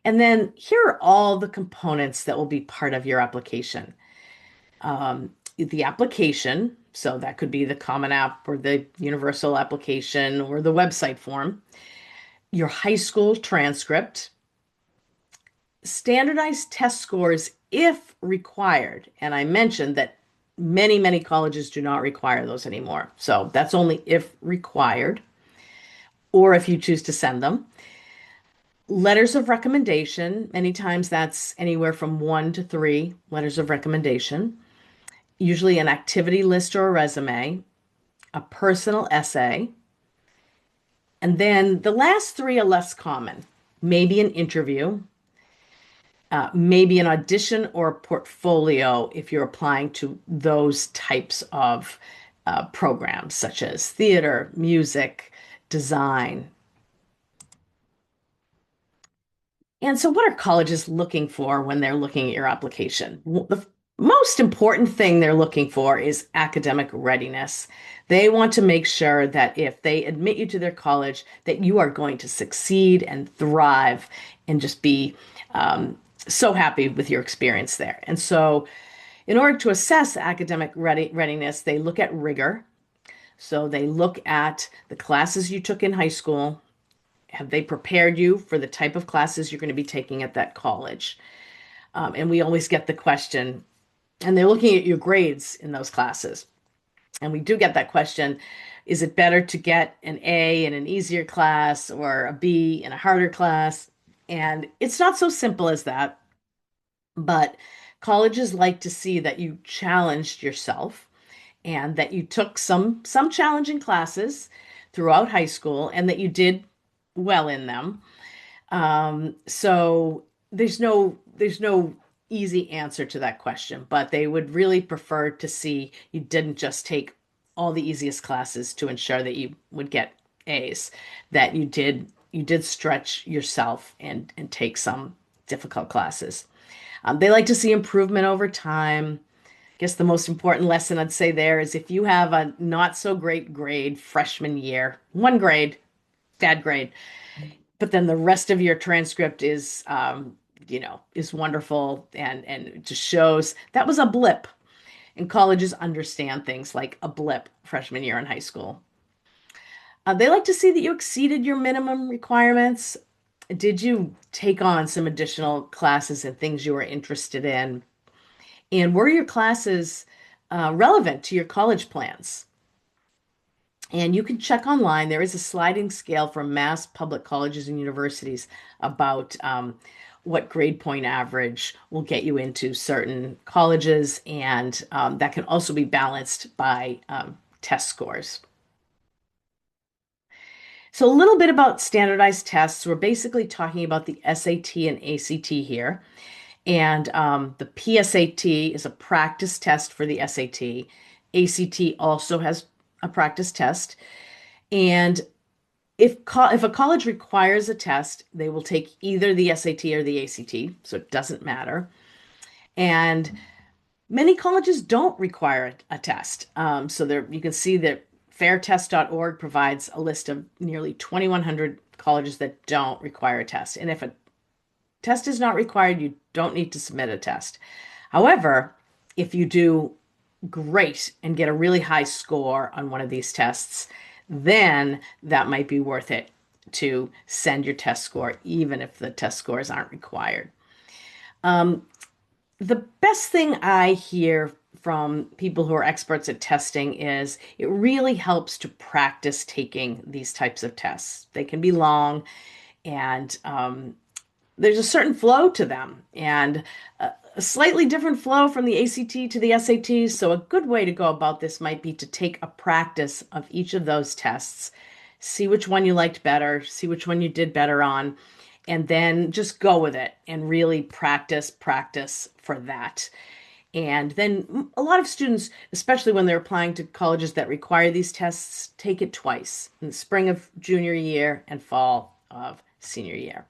And then here are all the components that will be part of your application. The application, so that could be the Common App or the Universal Application or the website form, your high school transcript, standardized test scores if required. And I mentioned that many colleges do not require those anymore. So that's only if required or if you choose to send them. Letters of recommendation, many times that's anywhere from 1 to 3 letters of recommendation, usually an activity list or a resume, a personal essay, and then the last three are less common. Maybe an interview, maybe an audition or a portfolio if you're applying to those types of programs, such as theater, music, design. And so, what are colleges looking for when they're looking at your application? The most important thing they're looking for is academic readiness. They want to make sure that if they admit you to their college, that you are going to succeed and thrive and just be so happy with your experience there. And so, in order to assess academic readiness, they look at rigor. So, they look at the classes you took in high school. Have they prepared you for the type of classes you're going to be taking at that college? And we always get the question, and they're looking at your grades in those classes. And we do get that question, is it better to get an A in an easier class or a B in a harder class? And it's not so simple as that, but colleges like to see that you challenged yourself and that you took some challenging classes throughout high school and that you did well in them. So there's no easy answer to that question, but they would really prefer to see you didn't just take all the easiest classes to ensure that you would get A's, that you did stretch yourself and take some difficult classes. They like to see improvement over time. I guess the most important lesson I'd say there is if you have a not so great grade freshman year, one grade, bad grade, but then the rest of your transcript is wonderful and it just shows that was a blip. And colleges understand things like a blip freshman year in high school. They like to see that you exceeded your minimum requirements. Did you take on some additional classes and things you were interested in? And were your classes relevant to your college plans? And you can check online. There is a sliding scale for mass public colleges and universities about what grade point average will get you into certain colleges, and that can also be balanced by test scores. So, a little bit about standardized tests. We're basically talking about the SAT and ACT here. And the PSAT is a practice test for the SAT. ACT also has a practice test. And if a college requires a test, they will take either the SAT or the ACT, so it doesn't matter. And many colleges don't require a test. So there you can see that fairtest.org provides a list of nearly 2,100 colleges that don't require a test. And if a test is not required, you don't need to submit a test. However, if you do great and get a really high score on one of these tests, then that might be worth it to send your test score, even if the test scores aren't required. Um, the best thing I hear from people who are experts at testing is it really helps to practice taking these types of tests. They can be long, and there's a certain flow to them, and a slightly different flow from the ACT to the SAT. So, a good way to go about this might be to take a practice of each of those tests, see which one you liked better, see which one you did better on, and then just go with it and really practice for that. And then a lot of students, especially when they're applying to colleges that require these tests, take it twice in the spring of junior year and fall of senior year.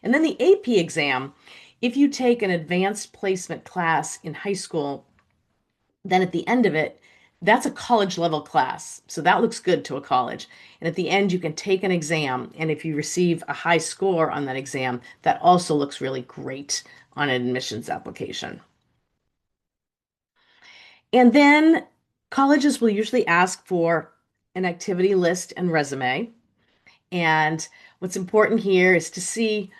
And then the AP exam, if you take an advanced placement class in high school, then at the end of it, That's a college level class. So that looks good to a college. And at the end, you can take an exam. And if you receive a high score on that exam, that also looks really great on an admissions application. And then colleges will usually ask for an activity list and resume. And what's important here is to see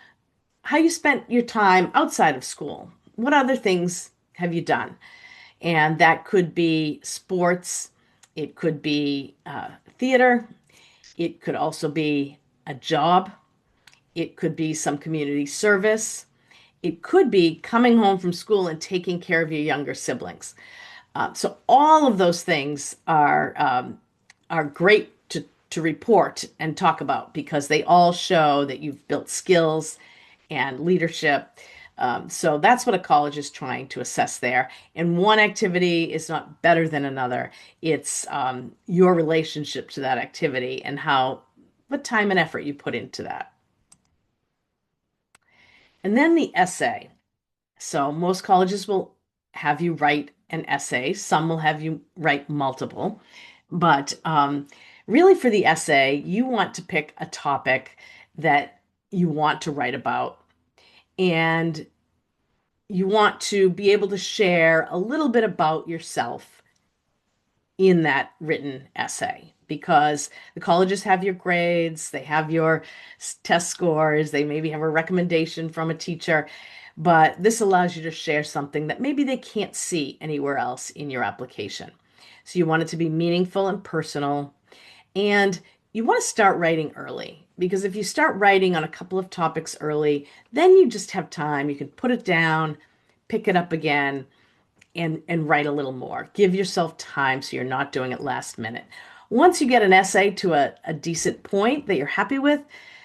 how you spent your time outside of school. What other things have you done? And that could be sports, it could be theater, it could also be a job, it could be some community service, it could be coming home from school and taking care of your younger siblings. So all of those things are great to report and talk about because they all show that you've built skills and leadership. So that's what a college is trying to assess there. And one activity is not better than another. It's your relationship to that activity and how what time and effort you put into that. And then the essay. So most colleges will have you write an essay. Some will have you write multiple. But really, for the essay, you want to pick a topic that you want to write about. And you want to be able to share a little bit about yourself in that written essay because the colleges have your grades, they have your test scores, they maybe have a recommendation from a teacher, but this allows you to share something that maybe they can't see anywhere else in your application. So you want it to be meaningful and personal, and you want to start writing early because if you start writing on a couple of topics early, then you just have time. You can put it down, pick it up again, and write a little more. Give yourself time so you're not doing it last minute. Once you get an essay to a decent point that you're happy with,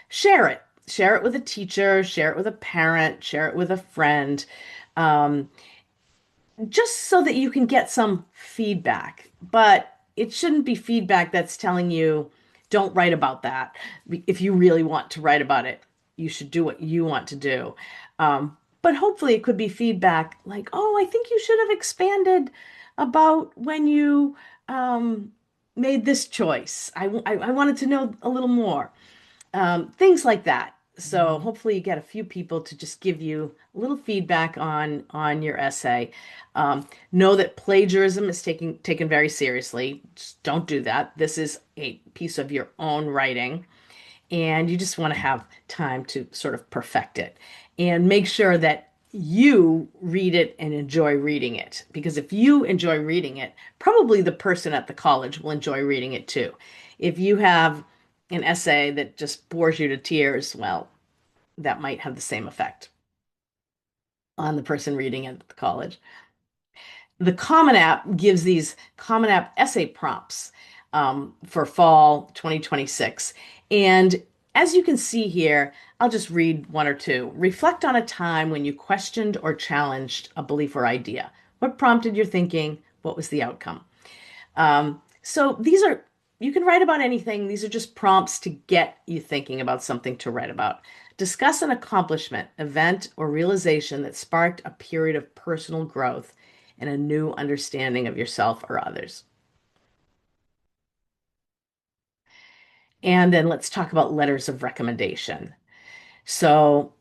share it. Share it with a teacher, share it with a parent, share it with a friend, um, just so that you can get some feedback. But it shouldn't be feedback that's telling you, don't write about that. If you really want to write about it, you should do what you want to do. But hopefully, it could be feedback like, oh, I think you should have expanded about when you made this choice. I wanted to know a little more. Things like that. So hopefully you get a few people to just give you a little feedback on your essay. Know that plagiarism is taken very seriously. Just don't do that. This is a piece of your own writing, and you just want to have time to sort of perfect it and make sure that you read it and enjoy reading it. Because if you enjoy reading it, probably the person at the college will enjoy reading it too. If you have an essay that just bores you to tears, well, that might have the same effect on the person reading it at the college. The Common App gives these Common App essay prompts for fall 2026. And as you can see here, I'll just read one or two. Reflect on a time when you questioned or challenged a belief or idea. What prompted your thinking? What was the outcome? So these are, you can write about anything. These are just prompts to get you thinking about something to write about. Discuss an accomplishment, event, or realization that sparked a period of personal growth and a new understanding of yourself or others. And then let's talk about letters of recommendation. So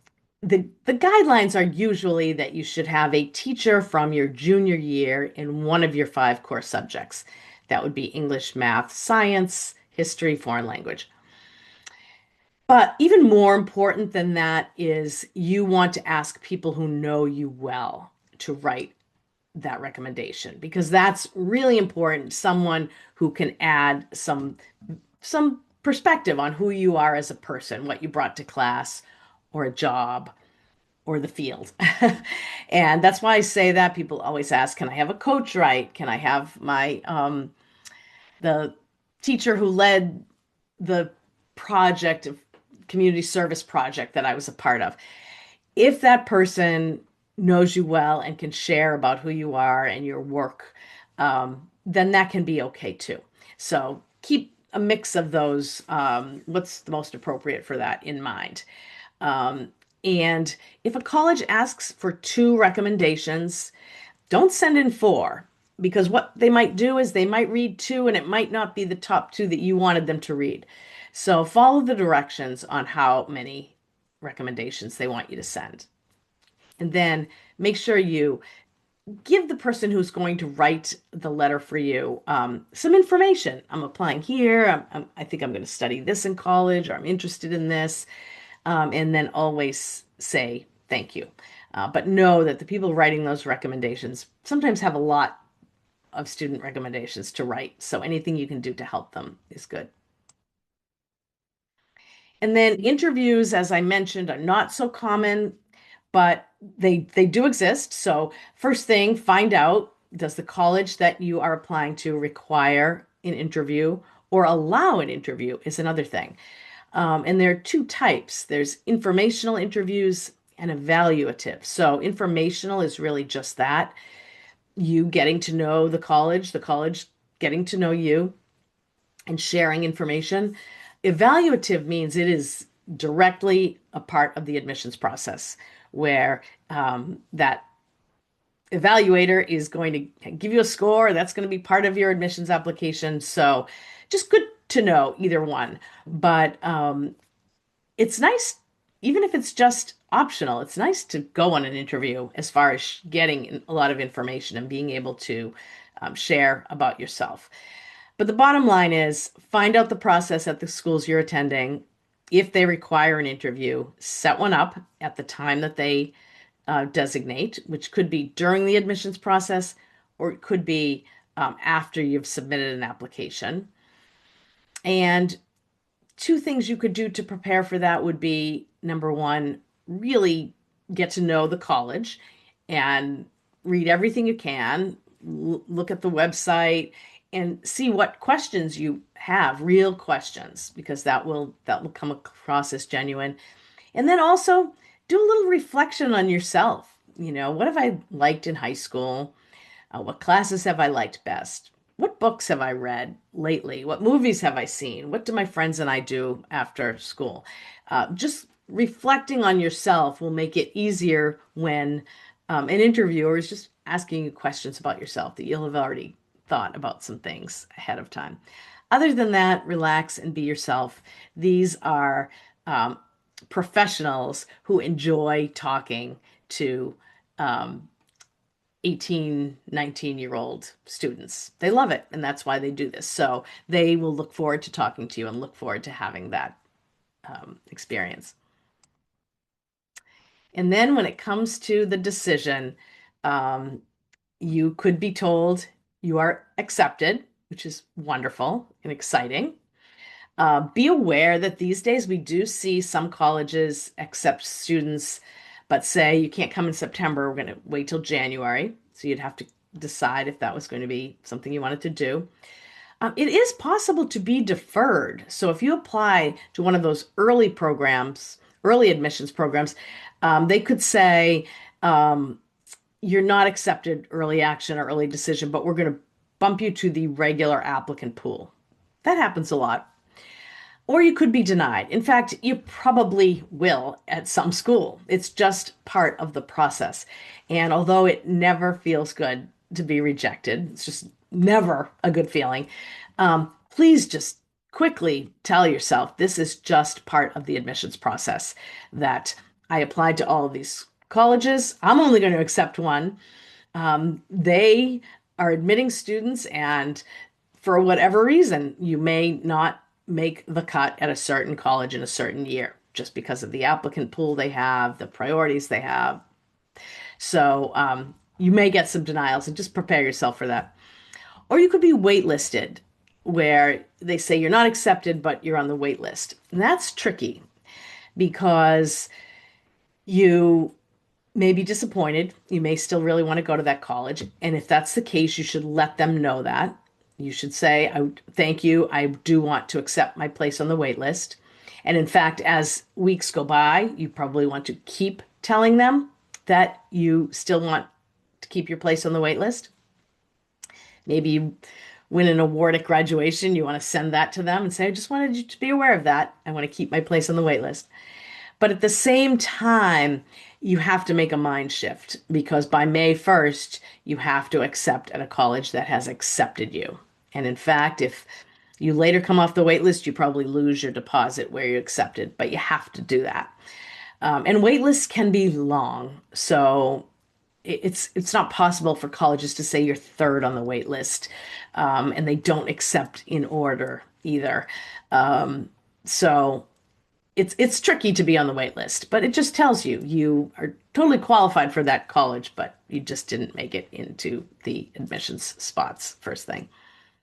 the guidelines are usually that you should have a teacher from your junior year in one of your five core subjects. That would be English, math, science, history, foreign language. But even more important than that is you want to ask people who know you well to write that recommendation because that's really important. Someone who can add some perspective on who you are as a person, what you brought to class or a job or the field. And that's why I say that people always ask, can I have a coach write? Can I have my the teacher who led the project of community service project that I was a part of? If that person knows you well and can share about who you are and your work, then that can be okay too. So keep a mix of those, what's the most appropriate for that in mind. Um, and if a college asks for two recommendations, don't send in four because what they might do is they might read two and it might not be the top two that you wanted them to read. So follow the directions on how many recommendations they want you to send. And then make sure you give the person who's going to write the letter for you some information. I'm applying here. I think I'm going to study this in college, or I'm interested in this. And then always say thank you. But know that the people writing those recommendations sometimes have a lot of student recommendations to write. So anything you can do to help them is good. And then interviews, as I mentioned, are not so common, but they do exist. So first thing, find out, does the college that you are applying to require an interview or allow an interview is another thing. And there are two types. There's informational interviews and evaluative. So informational is really just that, you getting to know the college getting to know you and sharing information. Evaluative means it is directly a part of the admissions process where that evaluator is going to give you a score. That's going to be part of your admissions application. So just good to know either one. But it's nice, even if it's just optional, it's nice to go on an interview as far as getting a lot of information and being able to share about yourself. But the bottom line is find out the process at the schools you're attending. If they require an interview, set one up at the time that they designate, which could be during the admissions process or it could be after you've submitted an application. And two things you could do to prepare for that would be number one, really get to know the college and read everything you can, look at the website and see what questions you have, real questions, because that will come across as genuine. And then also do a little reflection on yourself. What have I liked in high school? What classes have I liked best? What books have I read lately? What movies have I seen? What do my friends and I do after school? Just reflecting on yourself will make it easier when an interviewer is just asking you questions about yourself that you'll have already thought about some things ahead of time. Other than that, relax and be yourself. These are professionals who enjoy talking to um, 18, 19-year-old students. They love it, and that's why they do this. So they will look forward to talking to you and look forward to having that experience. And then when it comes to the decision, um, you could be told you are accepted, which is wonderful and exciting. Be aware that these days we do see some colleges accept students, but say you can't come in September, we're going to wait till January. So you'd have to decide if that was going to be something you wanted to do. It is possible to be deferred. So if you apply to one of those early programs, early admissions programs, they could say, you're not accepted early action or early decision, but we're going to bump you to the regular applicant pool. That happens a lot. Or you could be denied. In fact, you probably will at some school. It's just part of the process. And although it never feels good to be rejected, it's just never a good feeling. Please just quickly tell yourself this is just part of the admissions process, that I applied to all of these colleges. I'm only going to accept one. They are admitting students, and for whatever reason, you may not make the cut at a certain college in a certain year just because of the applicant pool they have, the priorities they have. So you may get some denials and just prepare yourself for that. Or you could be waitlisted, where they say you're not accepted, but you're on the wait list. And that's tricky because you may be disappointed. You may still really want to go to that college. And if that's the case, you should let them know that. You should say, thank you. I do want to accept my place on the wait list. And in fact, as weeks go by, you probably want to keep telling them that you still want to keep your place on the wait list. Maybe you win an award at graduation. You want to send that to them and say, I just wanted you to be aware of that. I want to keep my place on the wait list. But at the same time, you have to make a mind shift because by May 1st, you have to accept at a college that has accepted you. And in fact, if you later come off the wait list, you probably lose your deposit where you accepted, but you have to do that. And wait lists can be long. So it's not possible for colleges to say you're third on the wait list, and they don't accept in order either. So it's tricky to be on the wait list, but it just tells you you are totally qualified for that college, but you just didn't make it into the admissions spots first thing.